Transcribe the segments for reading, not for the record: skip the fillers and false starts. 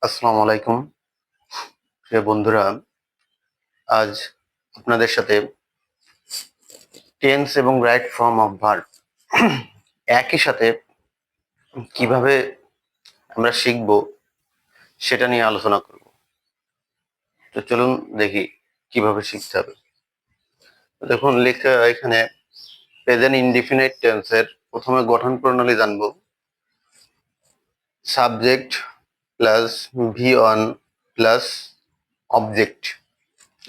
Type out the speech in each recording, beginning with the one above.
আসসালামু আলাইকুম প্রিয় বন্ধুরা। আজ আপনাদের সাথে টেন্স এবং রাইট ফর্ম অফ ভার্ব একই সাথে কিভাবে আমরা শিখব সেটা নিয়ে আলোচনা করব। তো চলুন দেখি কিভাবে শিখতে হবে। দেখুন লেখা এখানে প্রেজেন্ট ইনডিফিনিট টেন্সের প্রথমে গঠন প্রণালী জানবো। Subject plus V1 plus object,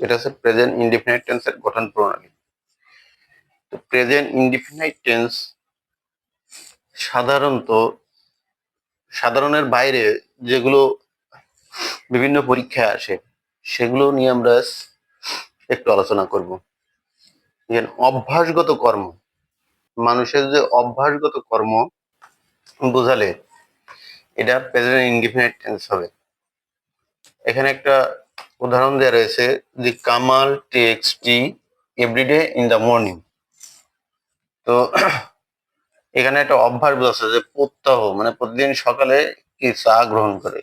এটা হচ্ছে প্রেজেন্ট ইনডিফিনিট টেন্সের গঠন প্রণালী। তো প্রেজেন্ট ইনডিফিনিট টেন্স সাধারণের বাইরে যেগুলো বিভিন্ন পরীক্ষায় আসে সেগুলো নিয়ে আমরা একটু আলোচনা করব। যেমন অভ্যাসগত কর্ম, মানুষের যে অভ্যাসগত কর্ম বোঝালে এটা প্রেজেন্ট ইনডিফিনিট টেন্স হবে। এখানে একটা উদাহরণ দেওয়া রয়েছে, the Kamal takes tea everyday in the morning. তো এখানে একটা অভ্যাস বোঝাচ্ছে যে প্রত্যহ, মানে প্রতিদিন সকালে কি চা গ্রহণ করে।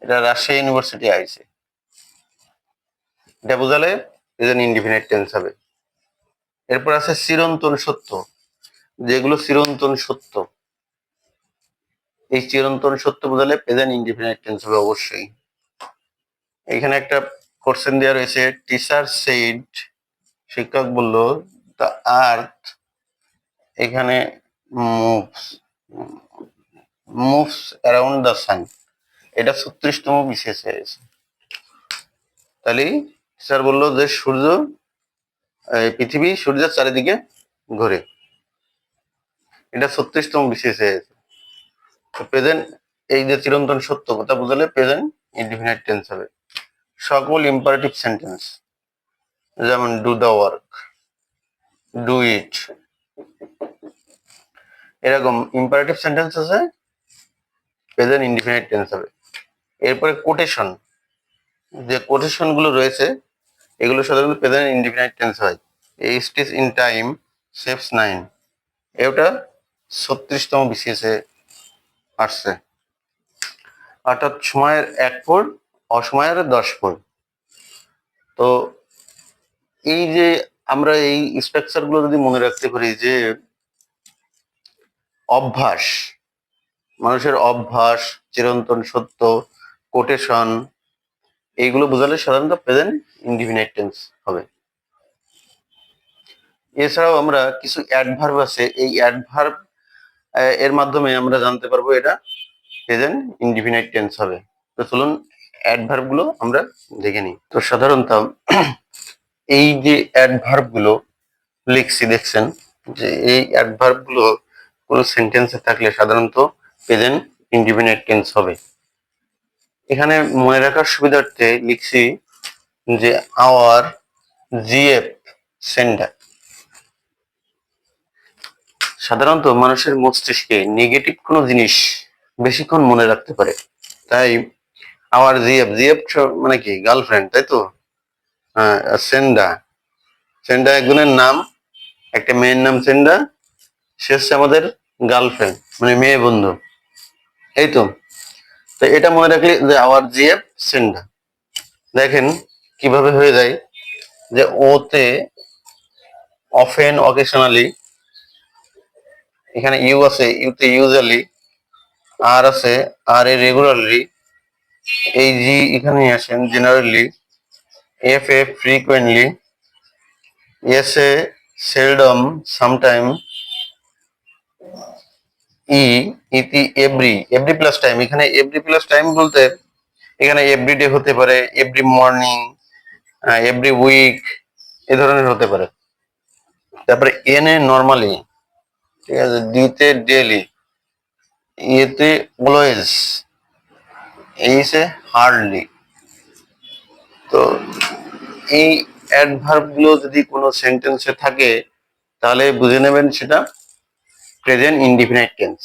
এটা রাজশাহী ইউনিভার্সিটি আইছে, এটা বোঝালে প্রেজেন্ট ইনডিফিনিট টেন্স হবে। এরপর আছে চিরন্তন সত্য, যেগুলো চিরন্তন সত্য, এই চিরন্তন সত্য বোঝালে প্রেজেন্ট ইনডিফিনিট টেন্স হবে অবশ্যই। এখানে একটা কোশ্চেন দেওয়া রয়েছে, টিচার সেইড, শিক্ষক বলল, দ্য আর্থ, এখানে moves moves around the sun, এটা 36তম বিশেষ হয়েছে। তাহলে টিচার বললো যে পৃথিবী সূর্যের চারিদিকে ঘোরে, এটা 36তম বিশেষ হয়েছে। প্রেজেন্ট, এই যে চিরন্তন সত্য কথা বোঝালে প্রেজেন্ট ইনডিফিনিট টেন্স হবে। সকল ইম্পারেটিভ সেন্টেন্স, যেমন do the work, do it, এরকম ইম্পারেটিভ সেন্টেন্স আছে, প্রেজেন্ট ইনডিফিনিট টেন্স হবে। এরপরে কোটেশন, যে কোটেশন গুলো রয়েছে এগুলো সাধারণত প্রেজেন্ট ইনডিফিনিট টেন্স হয়। এই স্টিচ ইন টাইম সেভস 9, এটা 36তম বিশেষে আসছে, অর্থাৎ সময়ের 1 পর, অসময়ের 10 পর। তো এই যে আমরা এই স্ট্রাকচার গুলো যদি মনে রাখতে পারি, যে অভ্যাস, মানুষের অভ্যাস, চিরন্তন সত্য, কোটেশন, এইগুলো বোঝালে সাধারণত প্রেজেন্ট ইনডিফিনিট টেন্স হবে। এছাড়াও আমরা কিছু অ্যাডভার্ব আছে, এই অ্যাডভার্ব এর মাধ্যমে আমরা জানতে পারবো এটা প্রেজেন্ট ইনডিফিনিট টেন্স হবে। তো চলুন অ্যাডভার্ব গুলো আমরা দেখে নিই। তো সাধারণত এই যে অ্যাডভার্ব গুলো লিখছি দেখছেন, যে এই অ্যাডভার্ব গুলো কোনো সেন্টেন্সে থাকলে সাধারণত প্রেজেন্ট ইনডিফিনিট টেন্স হবে। এখানে মনে রাখার সুবিধার্থে লিখছি যে আওয়ার জিএফ সেন্ডার। সাধারণত মানুষের মস্তিষ্কে নেগেটিভ কোনো জিনিস বেশিক্ষণ মনে রাখতে পারে, তাই আওয়ার জিএফ, জিএফ মানে কি গার্লফ্রেন্ড, তাই তো। সেন্ডা, সেন্ডা একজনের নাম, একটা মেয়ের নাম সেন্ডা, সে হচ্ছে আমাদের গার্লফ্রেন্ড, মানে মেয়ে বন্ধু, এই তো। তো এটা মনে রাখলে যে আওয়ার জিএফ সেন্ডা, দেখেন কিভাবে হয়ে যায়, যে ওতে অফেন, অকেশনালি, এখানে ইউ আছে, ইউতে ইউজুয়ালি, আর আছে, আর এ রেগুলারলি, এই জি এখানে আসেন generally, F A frequently, S A seldom sometime, E ইতি এভরি, এভরি প্লাস টাইম, এখানে এভরি প্লাস টাইম বলতে এখানে এভরিডে হতে পারে, এভরি মর্নিং, এভরি উইক, এ ধরনের হতে পারে। তারপরে এন এ নর্মালি, ঠিক আছে, ডিতে ডেলি, ইয়েতে অলওয়েজ, এইসে হার্ডলি। তো এই অ্যাডভার্ব গুলো যদি কোনো সেন্টেন্সে থাকে তাহলে বুঝে নেবেন সেটা present indefinite tense.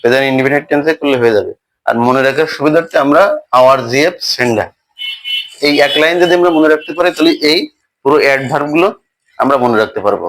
Present indefinite টেন্সে করলে হয়ে যাবে। আর মনে রাখার সুবিধার্থে আমরা আওয়ার জিএফ সেন্ডার, এই এক লাইন যদি আমরা মনে রাখতে পারি তাহলে এই পুরো অ্যাডভার্ব গুলো আমরা মনে রাখতে পারবো।